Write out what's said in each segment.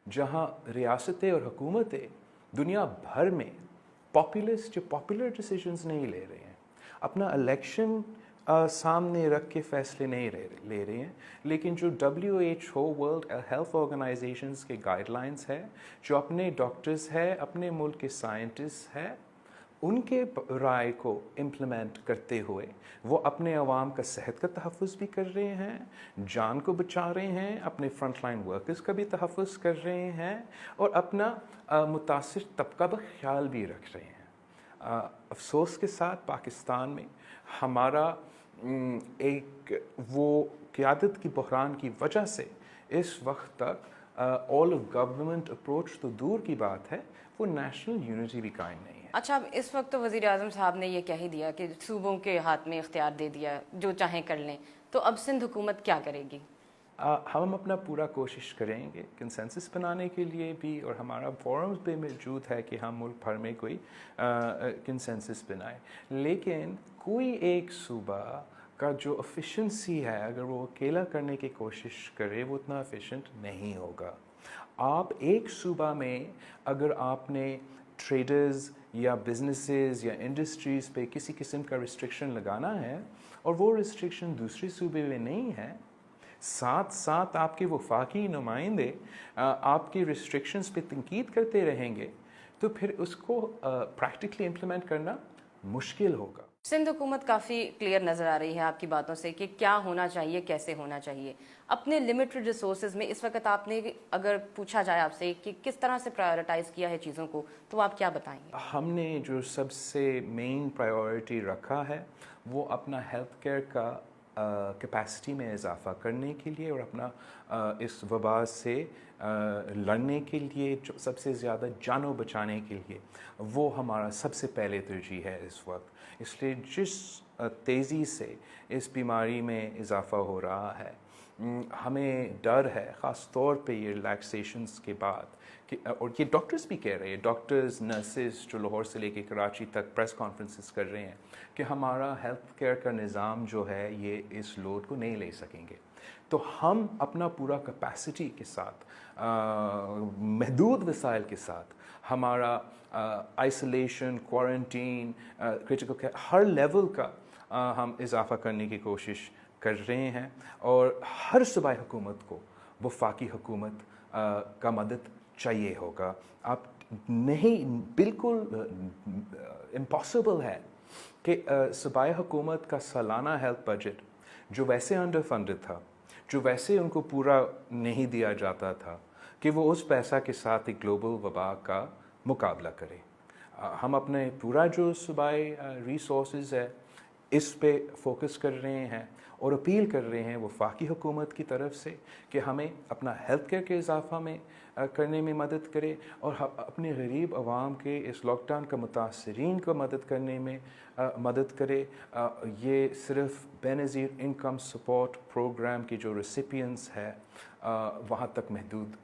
जहाँ रियासतें और हुकूमतें दुनिया भर में पॉपुलर डिसीजंस नहीं ले रहे हैं, अपना इलेक्शन सामने रख के फैसले नहीं ले रहे हैं, लेकिन जो WHO वर्ल्ड हेल्थ ऑर्गेनाइजेशंस के गाइडलाइंस है, जो अपने डॉक्टर्स है, अपने मुल्क के साइंटिस्ट है, उनके राय को इम्प्लीमेंट करते हुए वो अपने अवाम का सेहत का तहफ़्फ़ुज़ भी कर रहे हैं, जान को बचा रहे हैं, अपने फ्रंट लाइन वर्कर्स का भी तहफ़्फ़ुज़ कर रहे हैं और अपना मुतासिर तबका का ख्याल भी रख रहे हैं। अफसोस के साथ पाकिस्तान में हमारा एक वो क़यादत की बहरान की वजह से इस वक्त तक ऑल ऑफ गवर्नमेंट अप्रोच तो दूर की बात है, वो नेशनल यूनिटी भी कायम नहीं है। अच्छा, अब इस वक्त तो वज़ीर आज़म साहब ने ये कह ही दिया कि सूबों के हाथ में इख्तियार दे दिया, जो चाहें कर लें, तो अब सिंध हुकूमत क्या करेगी? हम अपना पूरा कोशिश करेंगे कंसेंसस बनाने के लिए भी, और हमारा फोरम्स पे मौजूद है कि हम मुल्क भर में कोई कंसेंसस बनाए, लेकिन कोई एक सूबा का जो एफिशिएंसी है अगर वो अकेला करने की कोशिश करे वो उतना एफिशिएंट नहीं होगा। आप एक सूबा में अगर आपने ट्रेडर्स या बिजनेसेस या इंडस्ट्रीज़ पे किसी किस्म का रिस्ट्रिक्शन लगाना है और वो रिस्ट्रिक्शन दूसरे सूबे में नहीं है, साथ साथ आपके वफाकी नुमाइंदे आपकी रिस्ट्रिक्शंस पे तनकीद करते रहेंगे, तो फिर उसको प्रैक्टिकली इम्प्लीमेंट करना मुश्किल होगा। सिंध हुकूमत काफ़ी क्लियर नज़र आ रही है आपकी बातों से कि क्या होना चाहिए, कैसे होना चाहिए। अपने लिमिटेड रिसोर्सेज में इस वक्त आपने अगर पूछा जाए आपसे कि किस तरह से प्रायोरिटाइज़ किया है चीज़ों को, तो आप क्या बताएंगे? हमने जो सबसे मेन प्रायोरिटी रखा है वो अपना हेल्थ केयर का कैपेसिटी में इजाफ़ा करने के लिए और अपना इस वबा से लड़ने के लिए, जो सबसे ज़्यादा जानों बचाने के लिए, वो हमारा सबसे पहले तरजीह है इस वक्त। इसलिए जिस तेज़ी से इस बीमारी में इजाफ़ा हो रहा है, हमें डर है ख़ास तौर पे ये रिलैक्सेशंस के बाद कि, और ये डॉक्टर्स भी कह रहे हैं, डॉक्टर्स नर्सेज जो लाहौर से लेके कराची तक प्रेस कॉन्फ्रेंसेस कर रहे हैं कि हमारा हेल्थ केयर का निज़ाम जो है ये इस लोड को नहीं ले सकेंगे। तो हम अपना पूरा कैपेसिटी के साथ, महदूद वसाइल के साथ, हमारा आइसोलेशन, क्वारंटीन, क्रिटिकल केयर, हर लेवल का हम इजाफ़ा करने की कोशिश कर रहे हैं और हर सूबाई हुकूमत को वफाकी हुकूमत का मदद चाहिए होगा। आप नहीं, बिल्कुल इम्पॉसिबल है कि सूबाई हुकूमत का सालाना हेल्थ बजट जो वैसे अंडर फंडेड था, जो वैसे उनको पूरा नहीं दिया जाता था, कि वो उस पैसा के साथ एक ग्लोबल वबा का मुकाबला करे। हम अपने पूरा जो सूबाई रिसोर्सेज है इस पे फोकस कर रहे हैं और अपील कर रहे हैं वफाकी हुकूमत की तरफ से कि हमें अपना हेल्थ केयर के इजाफ़ा में करने में मदद करे और अपने गरीब आवाम के इस लॉकडाउन का मुतासरीन को मदद करने में मदद करे। ये सिर्फ बेनज़ीर इनकम सपोर्ट प्रोग्राम की जो रेसिपिएंट्स है वहाँ तक महदूद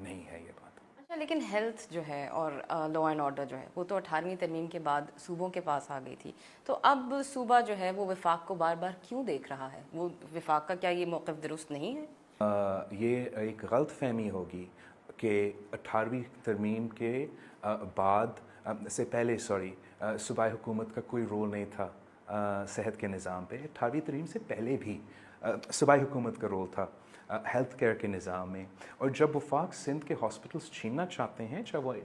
नहीं है ये बात। अच्छा, लेकिन हेल्थ जो है और लॉ एंड ऑर्डर जो है वो तो 18वीं तरमीम के बाद सूबों के पास आ गई थी, तो अब सूबा जो है वो वफाक को बार बार क्यों देख रहा है? वो वफाक का क्या ये मौक़िफ़ दुरुस्त नहीं है? ये एक गलत फहमी होगी कि 18वीं तरमीम के बाद से पहले सूबाई हुकूमत का कोई रोल नहीं था सेहत के निज़ाम पे। 18वीं तरमीम से पहले भी सूबाई हुकूमत का रोल था हेल्थ केयर के निज़ाम में। और जब वफाक सिंध के हॉस्पिटल्स छीनना चाहते हैं, चाहे वो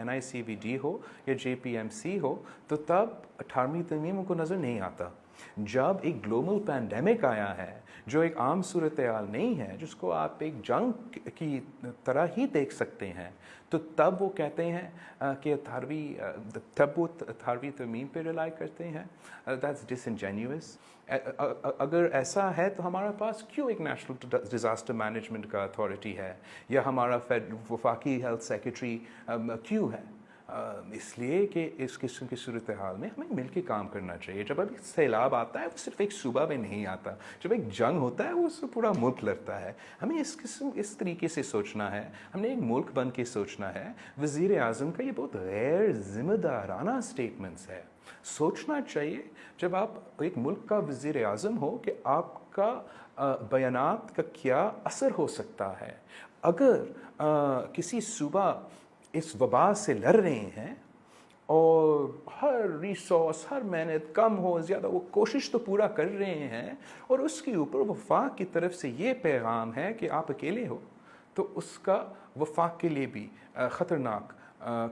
NICVD हो या JPMC हो, तो तब 18वीं तरमीम उनको नज़र नहीं आता। जब एक ग्लोबल पैंडेमिक आया है जो एक आम सूरत हाल नहीं है, जिसको आप एक जंग की तरह ही देख सकते हैं, तो तब वो कहते हैं कि 18वीं तरमीम पे रिलाई करते हैं। दैट्स डिसइनजेन्युअस। अगर ऐसा है तो हमारे पास क्यों एक नेशनल डिज़ास्टर मैनेजमेंट का अथॉरिटी है या हमारा वफाकी हेल्थ सेक्रेटरी क्यों है? इसलिए कि इस किस्म की सूरत हाल में हमें मिल के काम करना चाहिए। जब अभी सैलाब आता है वो सिर्फ एक सूबा में नहीं आता, जब एक जंग होता है वो उससे पूरा मुल्क लड़ता है। हमें इस तरीके से सोचना है, हमने एक मुल्क बन के सोचना है। वज़ीर आज़म का ये बहुत गैर ज़िम्मेदाराना स्टेटमेंट्स है। सोचना चाहिए जब आप एक मुल्क का वज़ीर आज़म हो कि आपका बयानात का क्या असर हो सकता है। अगर किसी सूबा इस वबा से लड़ रहे हैं और हर रिसोर्स, हर मेहनत कम हो ज़्यादा, वो कोशिश तो पूरा कर रहे हैं और उसके ऊपर वफाक की तरफ से ये पैगाम है कि आप अकेले हो, तो उसका वफाक के लिए भी ख़तरनाक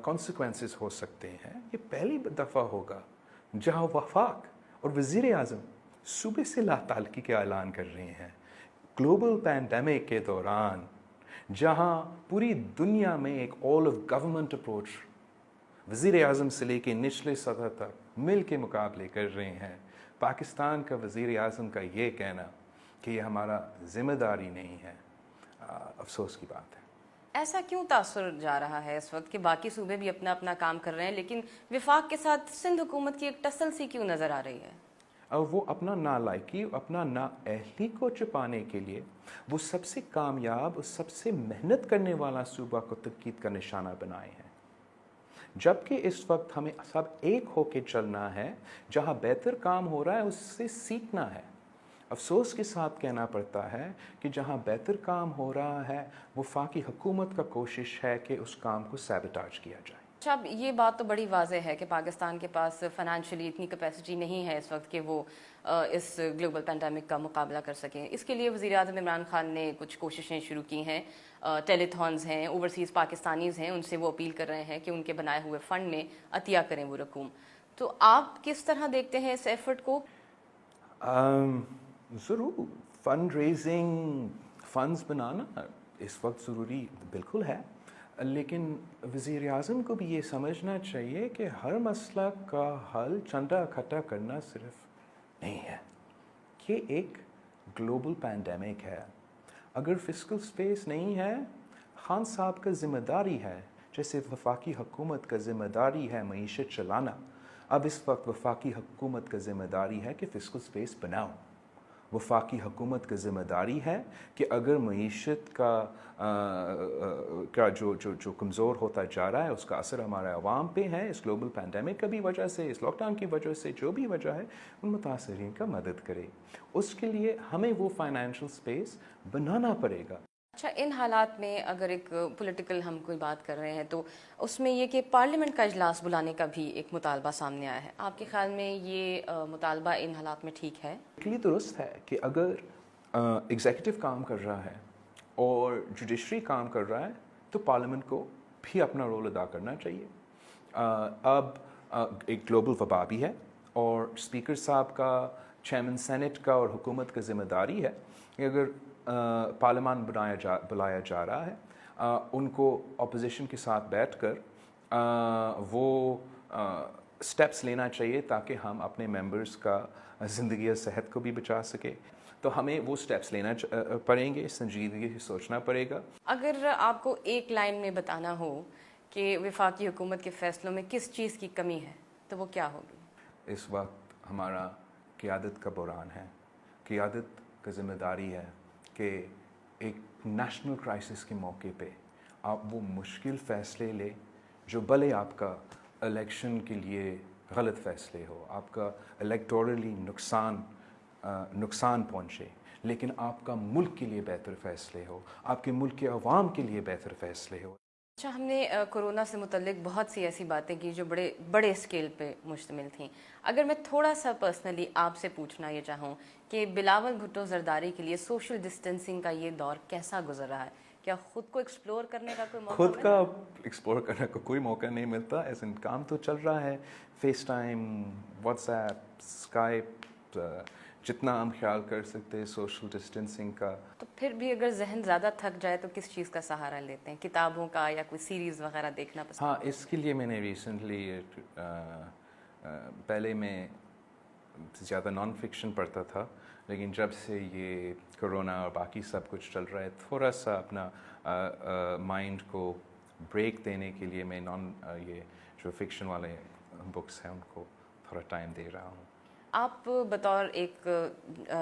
कॉन्सिक्वेंसेस हो सकते हैं। ये पहली दफ़ा होगा जहाँ वफाक और वज़ीर आज़म सूबे से लाताल्की के ऐलान कर रहे हैं ग्लोबल पैंडेमिक के दौरान, जहाँ पूरी दुनिया में एक ऑल ऑफ गवर्नमेंट अप्रोच वज़ीर आज़म से लेके निचले सतह तक मिल के मुकाबले कर रहे हैं। पाकिस्तान का वज़ीर आज़म का ये कहना कि ये हमारा ज़िम्मेदारी नहीं है, अफसोस की बात है। ऐसा क्यों तासुर जा रहा है इस वक्त कि बाकी सूबे भी अपना अपना काम कर रहे हैं, लेकिन विफाक के साथ सिंध हुकूमत की एक टसल सी क्यों नज़र आ रही है? वो अपना नालायकी, अपना नाअहली को छुपाने के लिए वो सबसे कामयाब और सबसे मेहनत करने वाला सूबा को तनकीद का निशाना बनाए हैं, जबकि इस वक्त हमें सब एक होकर चलना है। जहाँ बेहतर काम हो रहा है उससे सीखना है। अफसोस के साथ कहना पड़ता है कि जहाँ बेहतर काम हो रहा है वफाकी हुकूमत का कोशिश है कि उस काम को सैबोटाज किया जाए। अच्छा, अब ये बात तो बड़ी वाज़ेह है कि पाकिस्तान के पास फाइनेंशियली इतनी कैपेसिटी नहीं है इस वक्त कि वो इस ग्लोबल पैंडेमिक का मुकाबला कर सकें। इसके लिए वज़ीर आज़म इमरान खान ने कुछ कोशिशें शुरू की हैं, टेलीथॉन्स हैं, ओवरसीज़ पाकिस्तानीज़ हैं, उनसे वो अपील कर रहे हैं कि उनके बनाए हुए फ़ंड में अतिया करें वो रकूम। तो आप किस तरह देखते हैं इस एफर्ट को? ज़रूर फ़ंड रेजिंग, फ़ंड्स बनाना इस वक्त ज़रूरी बिल्कुल है, लेकिन वज़ीर आज़म को भी ये समझना चाहिए कि हर मसला का हल चंदा इकट्ठा करना सिर्फ नहीं है। ये एक ग्लोबल पैंडेमिक है। अगर फिस्कल स्पेस नहीं है, खान साहब का ज़िम्मेदारी है, जैसे वफाकी हुकूमत का ज़िम्मेदारी है मईशत चलाना, अब इस वक्त वफाकी हुकूमत का ज़िम्मेदारी है कि फिस्कल स्पेस बनाओ। वफाकी हुकूमत की ज़िम्मेदारी है कि अगर मईशत का जो कमज़ोर होता जा रहा है उसका असर हमारे अवाम पे है, इस ग्लोबल पैंडेमिक की भी वजह से, इस लॉकडाउन की वजह से, जो भी वजह है, उन मुतासरीन का मदद करे। उसके लिए हमें वो फाइनेंशियल स्पेस बनाना पड़ेगा। अच्छा, इन हालात में अगर एक पॉलिटिकल हम कोई बात कर रहे हैं तो उसमें ये कि पार्लियामेंट का इजलास बुलाने का भी एक मुतालबा सामने आया है। आपके ख्याल में ये मुतालबा इन हालात में ठीक है? ये दुरुस्त है कि अगर एग्जीक्यूटिव काम कर रहा है और जुडिशरी काम कर रहा है तो पार्लियामेंट को भी अपना रोल अदा करना चाहिए। अब एक ग्लोबल वबा भी है और स्पीकर साहब का, चेयरमैन सेनेट का और हुकूमत का ज़िम्मेदारी है कि अगर पार्लियामान बुलाया जा रहा है, उनको अपोजिशन के साथ बैठकर वो स्टेप्स लेना चाहिए ताकि हम अपने मेंबर्स का ज़िंदगी और सेहत को भी बचा सके। तो हमें वो स्टेप्स लेना पड़ेंगे, संजीदगी से सोचना पड़ेगा। अगर आपको एक लाइन में बताना हो कि वफाकी हुकूमत के फ़ैसलों में किस चीज़ की कमी है तो वो क्या होगी? इस वक्त हमारा क़यादत का बहरान है। क़यादत का ज़िम्मेदारी है कि एक नेशनल क्राइसिस के मौके पे आप वो मुश्किल फ़ैसले ले जो भले आपका इलेक्शन के लिए गलत फ़ैसले हो, आपका इलेक्टोरली नुकसान पहुँचे, लेकिन आपका मुल्क के लिए बेहतर फ़ैसले हो, आपके मुल्क के अवाम के लिए बेहतर फ़ैसले हो। अच्छा, हमने कोरोना से मुतल्लिक बहुत सी ऐसी बातें की जो बड़े बड़े स्केल पे मुश्तमिल थी। अगर मैं थोड़ा सा पर्सनली आपसे पूछना ये चाहूँ कि बिलावल भुट्टो ज़रदारी के लिए सोशल डिस्टेंसिंग का ये दौर कैसा गुजर रहा है? क्या खुद को एक्सप्लोर करने का कोई मौका खुद मिला? का एक्सप्लोर करने का कोई मौका नहीं मिलता। ऐसे काम तो चल रहा है, फेस टाइम, व्हाट्सएप, स्काइप, जितना हम ख्याल कर सकते हैं सोशल डिस्टेंसिंग का। तो फिर भी अगर जहन ज़्यादा थक जाए तो किस चीज़ का सहारा लेते हैं? किताबों का या कोई सीरीज़ वगैरह देखना पसंद? हाँ, इसके लिए मैंने रिसेंटली पहले मैं ज़्यादा नॉन फिक्शन पढ़ता था, लेकिन जब से ये कोरोना और बाकी सब कुछ चल रहा है, थोड़ा सा अपना माइंड को ब्रेक देने के लिए मैं ये जो फिक्शन वाले बुक्स हैं उनको थोड़ा टाइम दे रहा हूँ। आप बतौर एक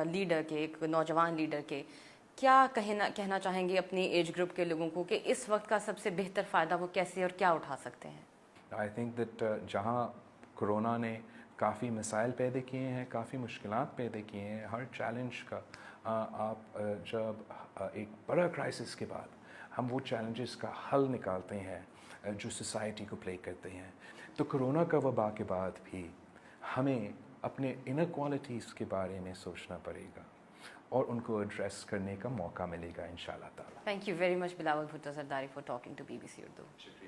लीडर के, एक नौजवान लीडर के, क्या कहना चाहेंगे अपनी एज ग्रुप के लोगों को कि इस वक्त का सबसे बेहतर फ़ायदा वो कैसे और क्या उठा सकते हैं? आई थिंक दैट जहाँ कोरोना ने काफ़ी मसाइल पैदा किए हैं, काफ़ी मुश्किलात पैदा किए हैं, हर चैलेंज का आप जब एक बड़ा क्राइसिस के बाद हम वो चैलेंजेस का हल निकालते हैं जो सोसाइटी को प्ले करते हैं। तो कोरोना का वबा के बाद भी हमें अपने इनक्वालिटीज़ के बारे में सोचना पड़ेगा और उनको एड्रेस करने का मौका मिलेगा इंशाल्लाह ताला। Thank you very much, Bilawal Bhutto Zardari, for talking to BBC Urdu. शुक्रिया।